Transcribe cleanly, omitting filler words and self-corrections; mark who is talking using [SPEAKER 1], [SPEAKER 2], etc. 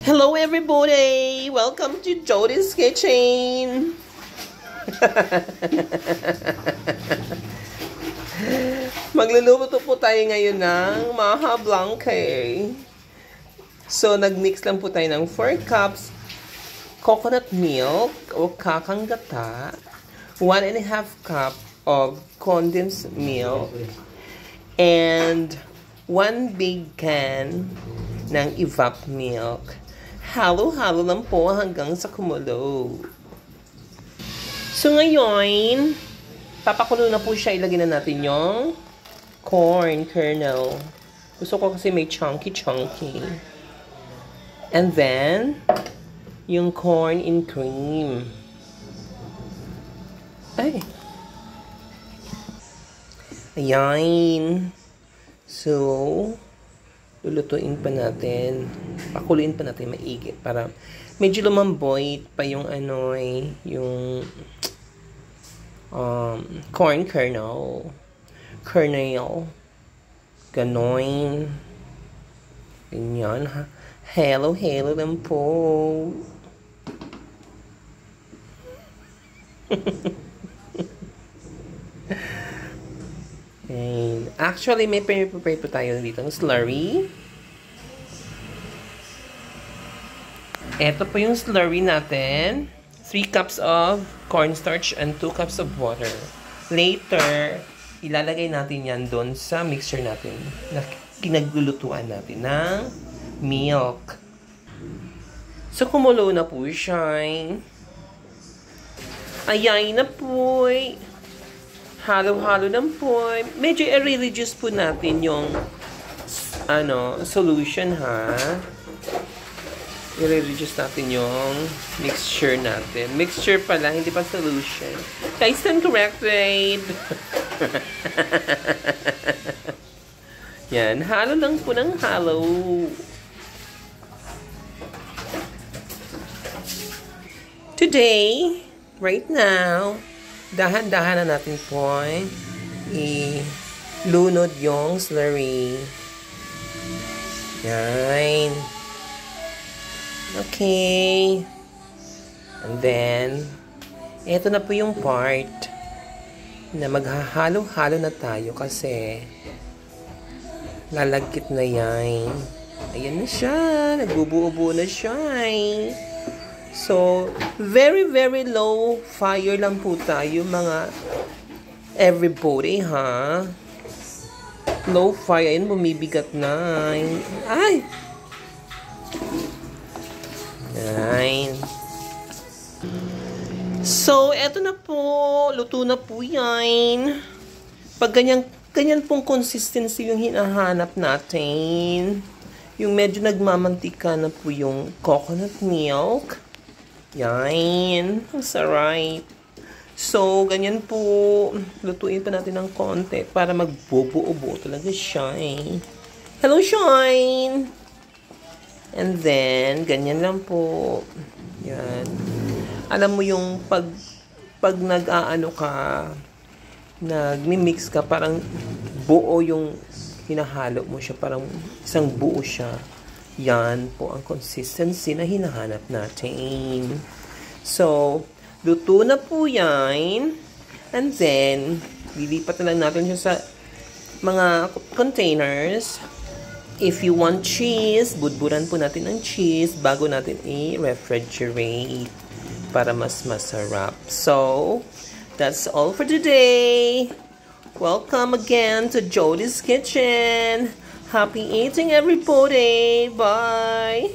[SPEAKER 1] Hello everybody! Welcome to Jody's Kitchen! Magluluto po tayo ngayon ng maha blanque. So, nagmix lang po tayo ng 4 cups coconut milk o kakang gata, 1.5 cup of condensed milk, and 1 big can ng evap milk. Halo-halo lang po hanggang sa kumulo. So ngayon, papakulo na po siya. Ilagay na natin yung corn kernel. Gusto ko kasi may chunky. And then, yung corn in cream. Ay. Ayan. So, lulutuin pa natin. Pakuluin pa natin maigi para medyo lumamboy pa yung yung corn kernel. Ganoin. Ganyan ha. Hello lang po. And actually, may prepare po tayo dito ng slurry. Ito po yung slurry natin. 3 cups of cornstarch and 2 cups of water. Later, ilalagay natin yan doon sa mixture natin na kinaglulutuan natin ng milk. So, kumulo na po siya. Ayay na po. Halo-halo lang po. Medyo i-reduce po natin yung solution ha. I-reduce natin yung mixture natin. Mixture pala, hindi pa solution. Guys, stand corrected. Yan, halo lang po ng halo. Today, right now, dahan-dahan na natin po ilunod yung slurry. Yan. Okay. And then, eto na po yung part na maghahalo-halo na tayo kasi lalagkit na yan. Ayan na siya. Nagbubuo-buo na siya. So, very low fire lang po tayo mga everybody, ha? Low fire. Ayun, bumibigat na. Ay! Ayan. So, eto na po. Luto na po yan. Pag ganyan pong consistency yung hinahanap natin. Yung medyo nagmamantika na po yung coconut milk. Yan. Ang sarap. So, ganyan po. Lutuin pa natin ng konti para magbubuo-buo talaga siya Hello, Shine! And then, ganyan lang po. Yan. Alam mo yung pag nag-aano ka, nagmi-mix ka, parang buo yung hinahalo mo siya. Parang isang buo siya. Yan po ang consistency na hinahanap natin. So, luto na po yan. And then, lilipat na lang natin siya sa mga containers. If you want cheese, budburan po natin ng cheese bago natin i-refrigerate para mas masarap. So, that's all for today. Welcome again to Jody's Kitchen. Happy eating, everybody. Bye.